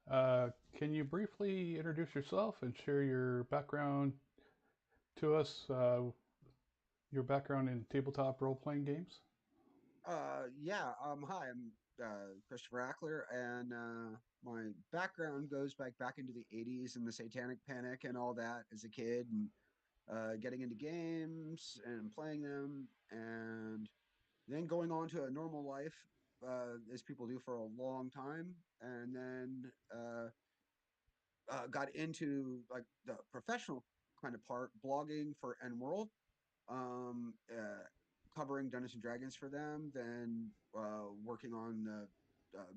Can you briefly introduce yourself and share your background to us, your background in tabletop role-playing games? Hi, I'm Christopher Ackler, and my background goes back into the 80s and the Satanic Panic and all that as a kid, and getting into games and playing them, and then going on to a normal life, as people do for a long time, and then got into like the professional kind of part, blogging for N World, um, uh, covering Dungeons and Dragons for them, then working on the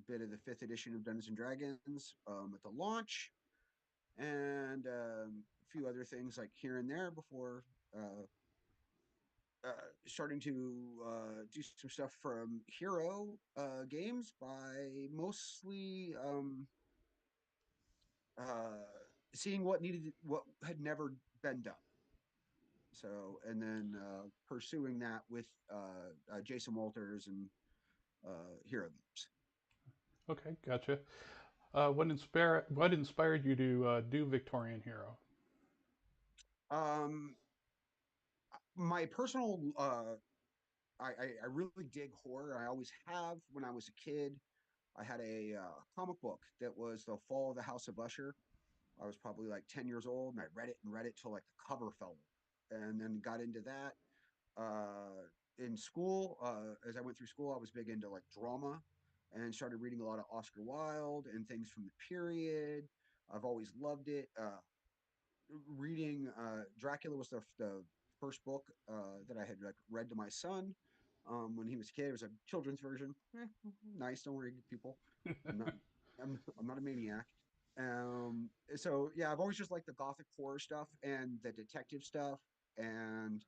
bit of the fifth edition of Dungeons and Dragons at the launch, and a few other things like here and there before uh, starting to do some stuff from Hero games by mostly uh, seeing what had never been done. So, and then pursuing that with Jason Walters and Hero Games. Okay, gotcha. What inspired you to do Victorian Hero? Um, my personal, I really dig horror. I always have. When I was a kid, I had a comic book that was The Fall of the House of Usher. I was probably like 10 years old, and I read it till like the cover fell off, and then got into that. Uh, in school, as I went through school, I was big into like drama and started reading a lot of Oscar Wilde and things from the period. I've always loved it. Reading Dracula was the first book that I had like read to my son when he was a kid. It was a children's version. Nice, don't worry, people. I'm not I'm not a maniac. So yeah, I've always just liked the gothic horror stuff and the detective stuff, and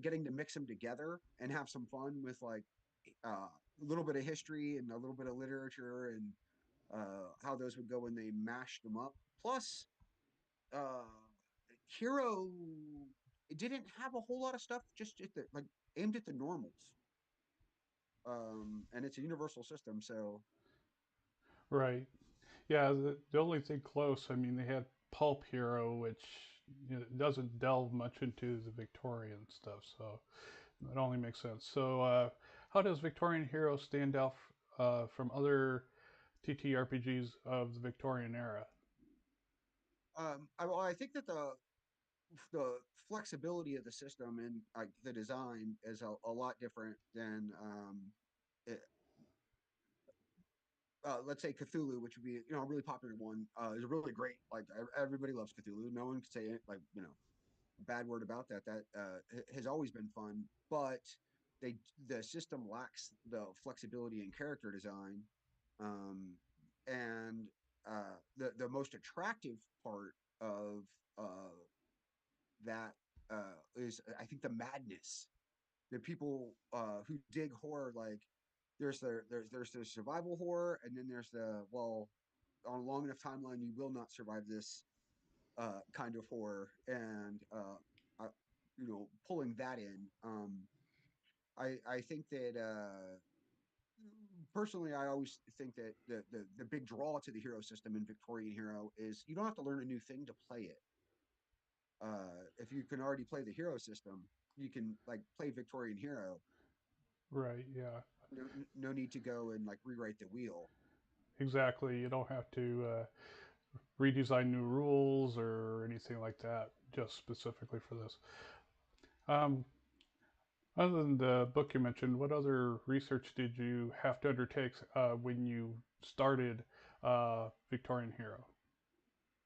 getting to mix them together and have some fun with like a little bit of history and a little bit of literature and how those would go when they mashed them up. Plus, uh, Hero it didn't have a whole lot of stuff just at the like aimed at the normals. And it's a universal system, so Right. Yeah, the only thing close, I mean, they had Pulp Hero, which doesn't delve much into the Victorian stuff, so it only makes sense. So, how does Victorian Hero stand out from other TTRPGs of the Victorian era? I think that the flexibility of the system and the design is a lot different than it, let's say Cthulhu, which would be a really popular one, is really great. Like everybody loves Cthulhu. No one can say it, like a bad word about that. That has always been fun, but the system lacks the flexibility in character design, um, and the most attractive part of that is I think the madness. The people who dig horror like there's the survival horror, and then there's the well, on a long enough timeline you will not survive this kind of horror, and I, pulling that in. I think that personally I always think that the big draw to the hero system in Victorian Hero is you don't have to learn a new thing to play it. If you can already play the hero system, you can like play Victorian Hero. Right, yeah. No need to go and like rewrite the wheel. Exactly. You don't have to redesign new rules or anything like that, just specifically for this. Um, Other than the book you mentioned, what other research did you have to undertake when you started Victorian Hero?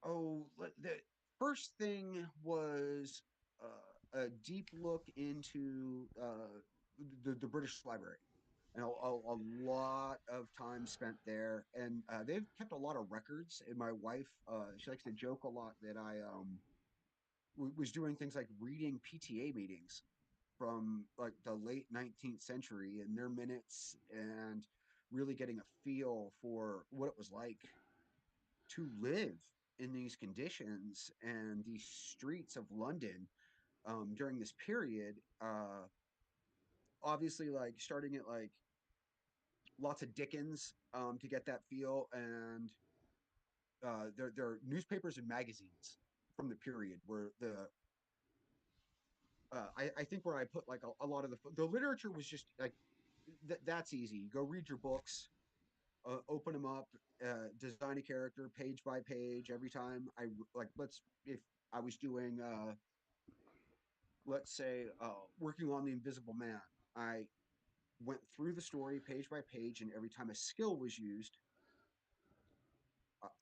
Oh, the first thing was a deep look into the British Library, and a lot of time spent there. And they've kept a lot of records. And my wife, she likes to joke a lot that I was doing things like reading PTA meetings from like the late 19th century and their minutes, and really getting a feel for what it was like to live in these conditions and these streets of London during this period. Obviously, like starting at like lots of Dickens to get that feel, and they're newspapers and magazines from the period where I think where I put like a lot of the literature was just like that's easy. You go read your books, open them up, design a character page by page every time. I like let's if I was doing let's say working on the Invisible Man, I went through the story page by page, and every time a skill was used,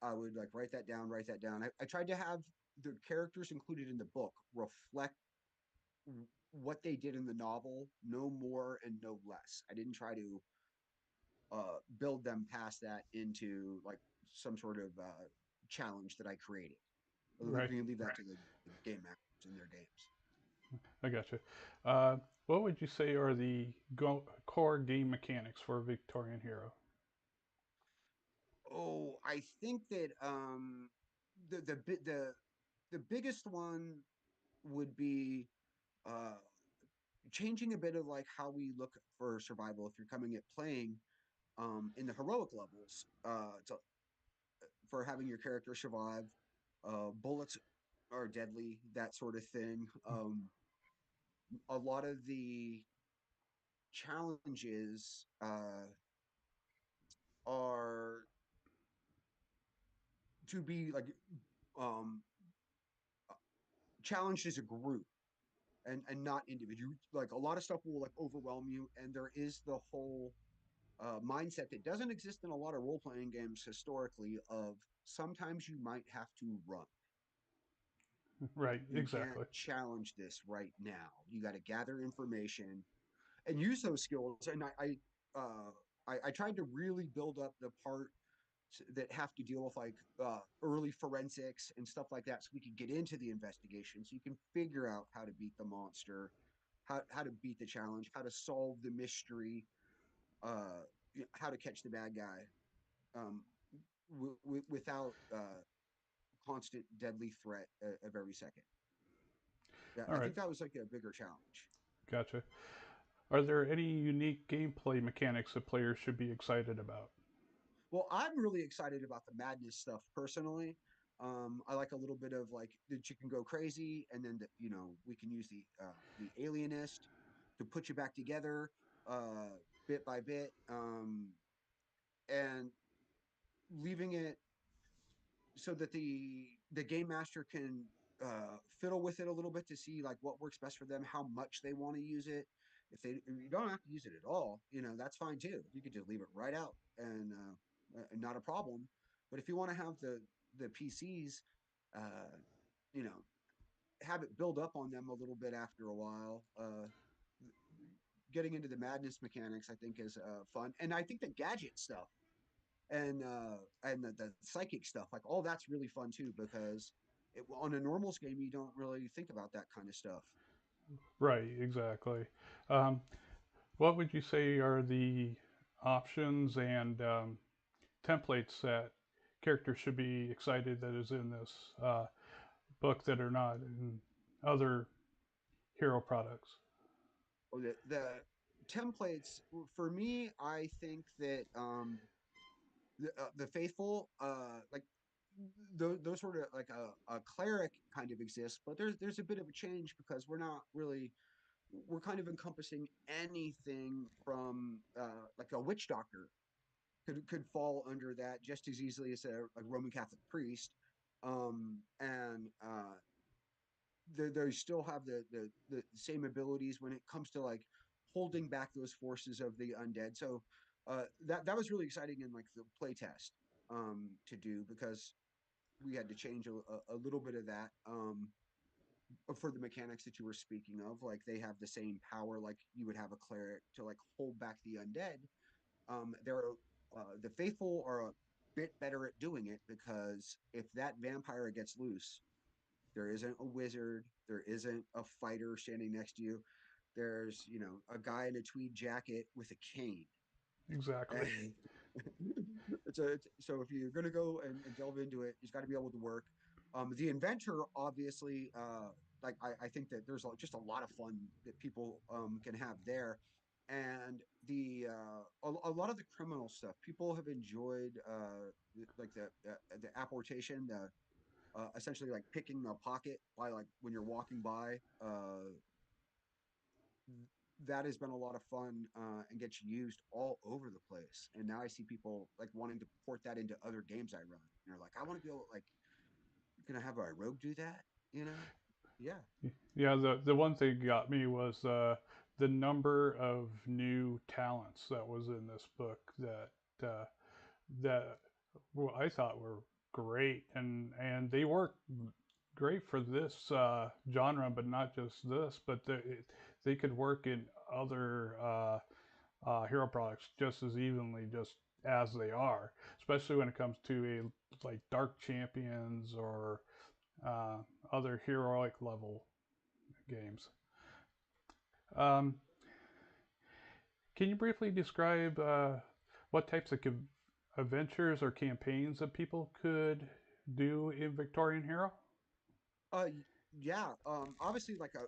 I would like write that down, write that down. I tried to have the characters included in the book reflect what they did in the novel, no more and no less. I didn't try to build them past that into like some sort of challenge that I created. We Right. can leave that to the game masters in their games. I gotcha. Uh, what would you say are the core game mechanics for Victorian Hero? Oh, I think that the biggest one would be uh changing a bit of like how we look for survival if you're coming at playing in the heroic levels for having your character survive. Bullets are deadly, that sort of thing. A lot of the challenges are to be like um, challenged as a group and not individual. Like a lot of stuff will like overwhelm you, and there is the whole mindset that doesn't exist in a lot of role playing games historically. Of sometimes you might have to run. Right. You can't Exactly. challenge this right now. You got to gather information and use those skills. And I tried to really build up the part that have to deal with like early forensics and stuff like that, so we could get into the investigation, so you can figure out how to beat the monster, how to beat the challenge, how to solve the mystery, uh, how to catch the bad guy um, without constant deadly threat of every second. Yeah, All I right. think that was like a bigger challenge. Gotcha. Are there any unique gameplay mechanics that players should be excited about? Well, I'm really excited about the madness stuff personally. I like a little bit of like that you can go crazy, and then we can use the alienist to put you back together uh, bit by bit, and leaving it so that the game master can fiddle with it a little bit to see like what works best for them, how much they want to use it. If you don't have to use it at all, that's fine too. You could just leave it right out and not a problem. But if you want to have the PCs, uh, you know, have it build up on them a little bit after a while. Getting into the madness mechanics, I think, is fun, and I think the gadget stuff and the psychic stuff, like all that's really fun too, because on a normals game you don't really think about that kind of stuff. Right. Exactly. Um, what would you say are the options and templates that characters should be excited that is in this book that are not in other hero products? The templates for me, I think that the faithful like those sort of like a cleric kind of exists, but there's a bit of a change because we're kind of encompassing anything from like a witch doctor could fall under that just as easily as a Roman Catholic priest. And they still have the same abilities when it comes to like holding back those forces of the undead. So that was really exciting in like the playtest to do, because we had to change a little bit of that for the mechanics that you were speaking of. Like they have the same power like you would have a cleric to like hold back the undead. They're the faithful are a bit better at doing it, because if that vampire gets loose, there isn't a wizard, there isn't a fighter standing next to you. There's a guy in a tweed jacket with a cane. Exactly. And so if you're going to go and delve into it, it's got to be able to work. The inventor, obviously, like I think that there's just a lot of fun that people can have there. And a lot of the criminal stuff people have enjoyed, like the apportation, the essentially like picking a pocket by like when you're walking by. That has been a lot of fun, and gets used all over the place. And now I see people like wanting to port that into other games I run. And they're like, I want to be able, like, can I have a rogue do that? You know? Yeah. Yeah, the one thing got me was the number of new talents that was in this book uh, that well, I thought were great, and they work great for this genre, but not just this, but they could work in other hero products just as evenly, just as they are, especially when it comes to a like dark champions or uh, other heroic level games. Um, can you briefly describe what types of adventures or campaigns that people could do in Victorian Hero? Uh, yeah. Obviously, like a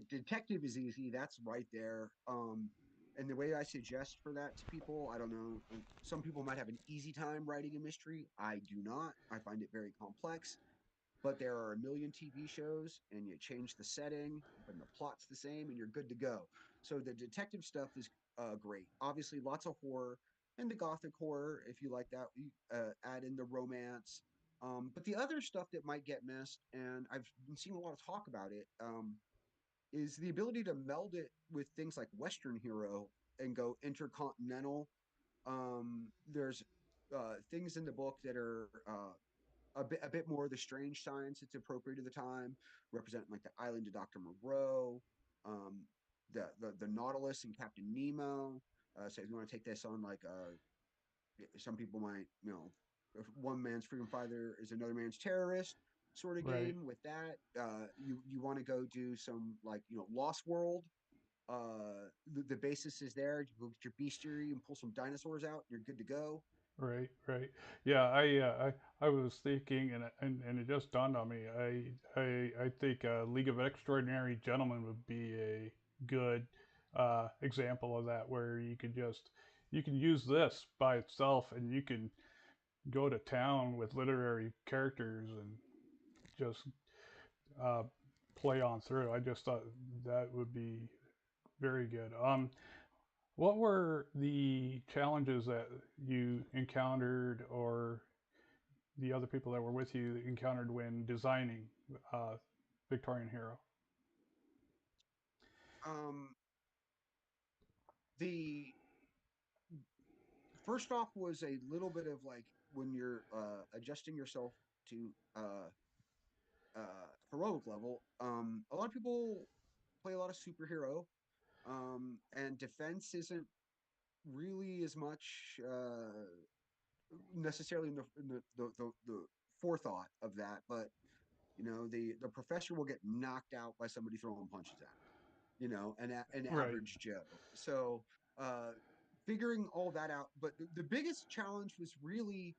detective is easy. That's right there. And the way I suggest for that to people, I don't know. Some people might have an easy time writing a mystery. I do not. I find it very complex. But there are a million TV shows, and you change the setting, but the plot's the same, and you're good to go. So the detective stuff is great. Obviously, lots of horror and the gothic horror, if you like that. Add in the romance. But the other stuff that might get missed, and I've been seeing a lot of talk about it, is the ability to meld it with things like Western Hero and go intercontinental. There's things in the book that are a bit more of the strange science that's appropriate at the time, representing like the island of Dr. Moreau, um, the Nautilus and Captain Nemo. So if you want to take this on, like, some people might, if one man's freedom fighter is another man's terrorist sort of Right, game. With that, you want to go do some, like, Lost World. The basis is there. You go get your bestiary and pull some dinosaurs out. You're good to go. right. Yeah, I was thinking, and it just dawned on me. I think League of Extraordinary Gentlemen would be a good example of that, where you can use this by itself, and you can go to town with literary characters and just uh, play on through. I just thought that would be very good. What were the challenges that you encountered, or the other people that were with you encountered when designing Victorian Hero? Um, the First off was a little bit of like when you're adjusting yourself to heroic level. A lot of people play a lot of superhero, and defense isn't really as much necessarily in the forethought of that. But the professor will get knocked out by somebody throwing punches at him. An Right, average Joe. So uh, figuring all that out. But the biggest challenge was really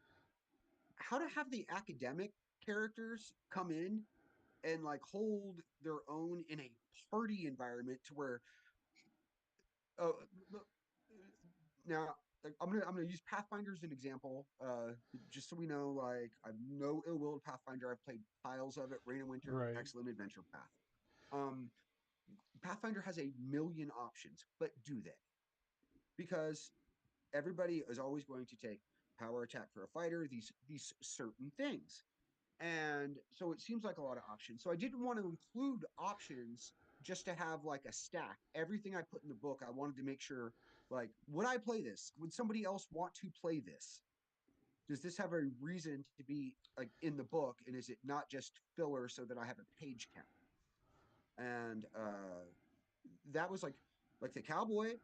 how to have the academic characters come in and like hold their own in a party environment to where, uh, now, like, I'm gonna use Pathfinder as an example, just so we know. Like, I've no ill will to Pathfinder. I've played piles of it. Rain and Winter, right, excellent adventure path. Um, Pathfinder has a million options, but do they? Because everybody is always going to take power attack for a fighter. These certain things. And so it seems like a lot of options. So I didn't want to include options just to have like a stack. Everything I put in the book, I wanted to make sure, like, would I play this? Would somebody else want to play this? Does this have a reason to be like in the book? And is it not just filler so that I have a page count? And that was like the cowboy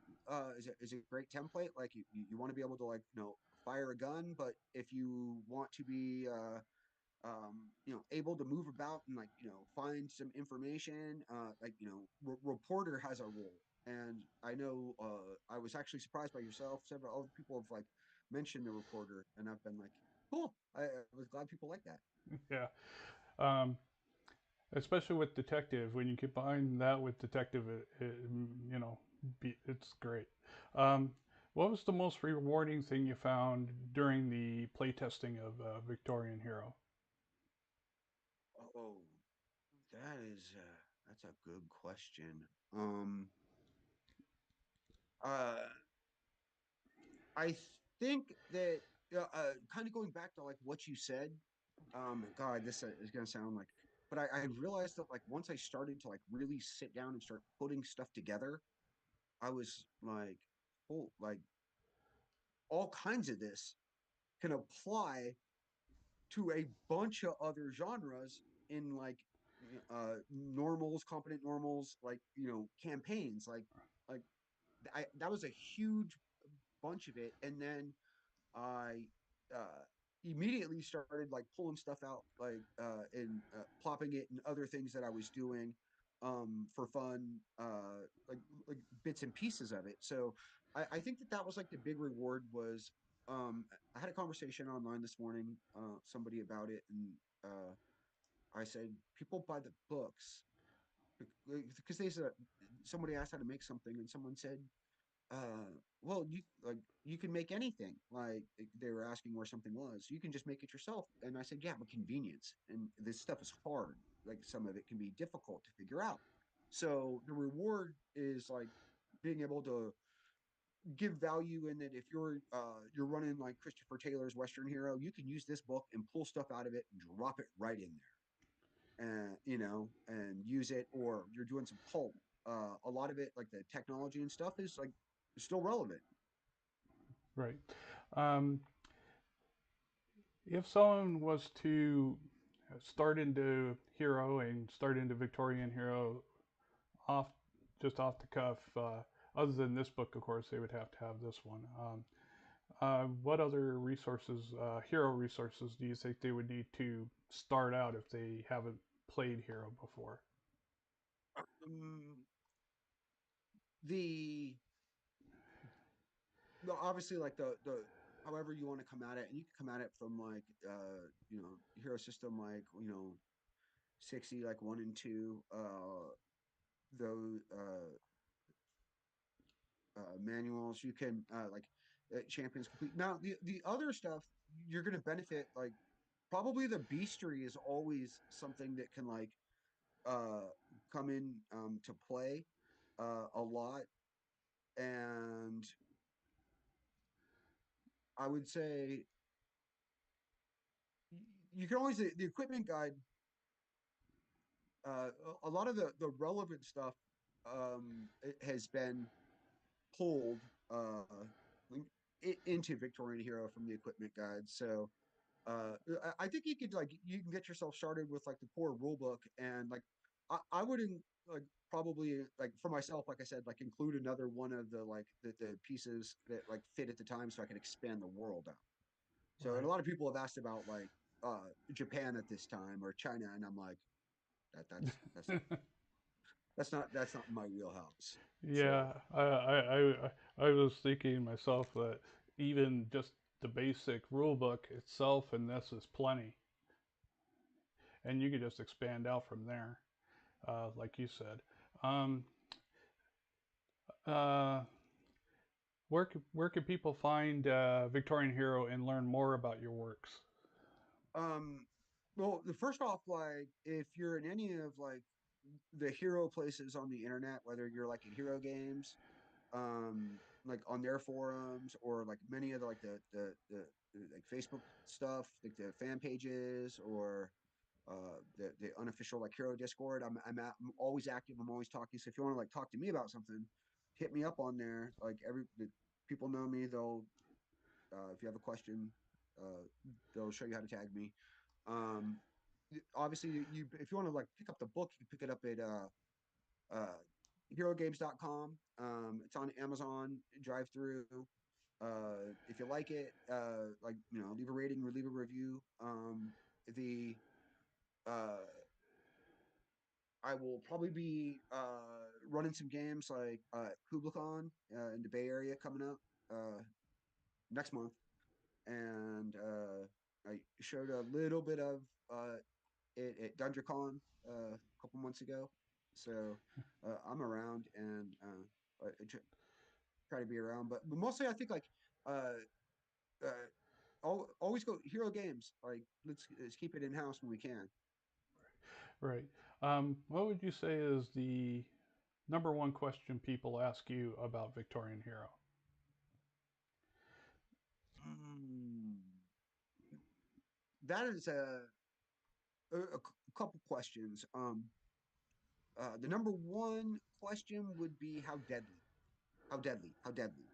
is a great template. Like you want to be able to, like, fire a gun, but if you want to be able to move about and, like, find some information. Like, reporter has a role, and I know I was actually surprised by yourself. Several other people have like mentioned the reporter, and I've been like, cool. I was glad people like that. yeah. Um, Especially with detective, when you combine that with detective, you know. It's great. Um, what was the most rewarding thing you found during the playtesting of Victorian Hero? Oh, that is that's a good question. Uh, I think that kind of going back to like what you said. God, this is gonna sound like, but I realized that like once I started to like really sit down and start putting stuff together, I was like, oh, like all kinds of this can apply to a bunch of other genres in like normals, competent normals, like campaigns, like that was a huge bunch of it, and then I uh, immediately started like pulling stuff out, like and plopping it in other things that I was doing for fun, like bits and pieces of it. So I think that that was like the big reward was I had a conversation online this morning, somebody about it, and I said people buy the books because they said somebody asked how to make something, and someone said well, you can make anything. Like they were asking where something was. You can just make it yourself. And I said, yeah, but convenience. And this stuff is hard. Like some of it can be difficult to figure out. So the reward is like being able to give value in that if you're running like Christopher Taylor's Western Hero, you can use this book and pull stuff out of it and drop it right in there. And and use it, or you're doing some pulp. A lot of it, like the technology and stuff, is like still relevant. Right. Um, if someone was to start into Hero and start into Victorian Hero off just off the cuff, other than this book, of course, they would have to have this one. What other resources, hero resources, do you think they would need to start out if they haven't played Hero before? Um, the obviously like the however you want to come at it, and you can come at it from like hero system, like 60, like 1 and 2, those manuals. You can like champions complete. Now the other stuff you're going to benefit, like probably the beastry is always something that can like uh come in to play a lot. And I would say you can always the equipment guide. A lot of the relevant stuff it has been pulled into Victorian Hero from the equipment guide. So I think you can get yourself started with like the core rule book, and like I wouldn't like probably like for myself, like I said, like include another one of the like the pieces that like fit at the time, so I can expand the world out. So, and a Right. lot of people have asked about like Japan at this time or China, and I'm like that's not my wheelhouse. So, Yeah, I was thinking myself that even just the basic rule book itself in this is plenty, and you could just expand out from there, like you said. Um, uh, where can people find Victorian Hero and learn more about your works? um, well, the first off, like if you're in any of like the hero places on the internet, whether you're like at Hero Games, like on their forums, or like many of the like the like Facebook stuff, like the fan pages, or the unofficial like hero Discord. I'm always active. I'm always talking. So if you want to like talk to me about something, hit me up on there. Like the people know me. They'll if you have a question, uh, they'll show you how to tag me. Um, Obviously, you if you want to like pick up the book, you can pick it up at uh, herogames.com. It's on Amazon drive through. If you like it, like leave a rating or leave a review. The uh, I will probably be running some games like KublaCon in the Bay Area coming up next month, and I showed a little bit of it at DungeonCon a couple months ago. So I'm around, and try to be around. But mostly, I think like uh, uh, always go hero games. Like let's keep it in house when we can. Right. What would you say is the number one question people ask you about Victorian Hero? Mm, that is a couple questions. The number one question would be how deadly, how deadly, how deadly.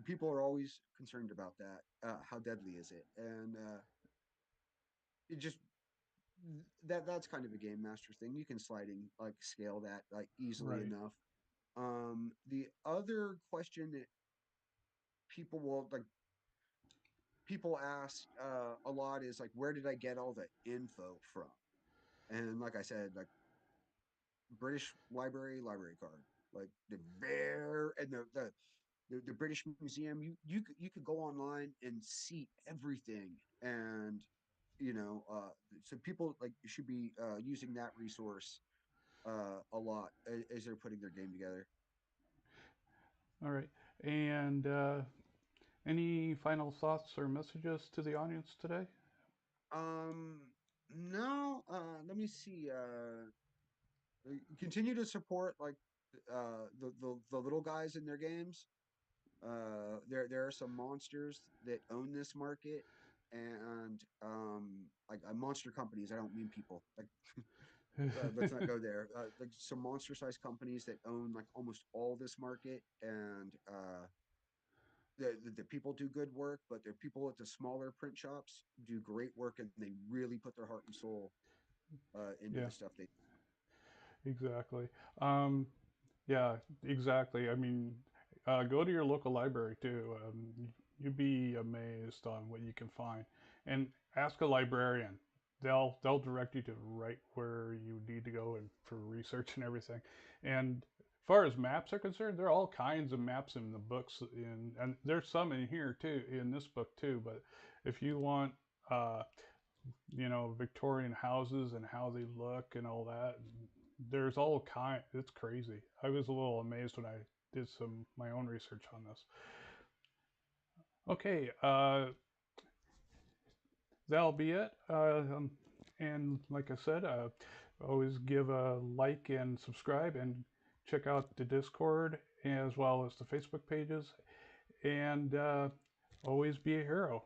People are always concerned about that. How deadly is it? And it just that's kind of a game master thing. You can sliding like scale that like easily Right. enough. The other question that people will like people ask a lot is like, where did I get all the info from? And like I said, like British library card, like the very and the British Museum. You could go online and see everything, and so people like should be using that resource a lot as they're putting their game together. All right. And any final thoughts or messages to the audience today? No, let me see. Continue to support like the little guys in their games. There are some monsters that own this market, and like monster companies. I don't mean people. Like let's not go there. Like some monster sized companies that own like almost all this market, and the people do good work, but the people at the smaller print shops do great work, and they really put their heart and soul into Yeah, the stuff they. exactly. Yeah, exactly. I mean, go to your local library too. You'd be amazed on what you can find, and ask a librarian. They'll direct you to right where you need to go and for research and everything. And as far as maps are concerned, there are all kinds of maps in the books, and there's some in here too, in this book too. But if you want, uh, Victorian houses and how they look and all that. There's all kind. It's crazy. I was a little amazed when I did some my own research on this. Okay, that'll be it. And like I said, always give a like and subscribe and check out the Discord as well as the Facebook pages. And always be a hero.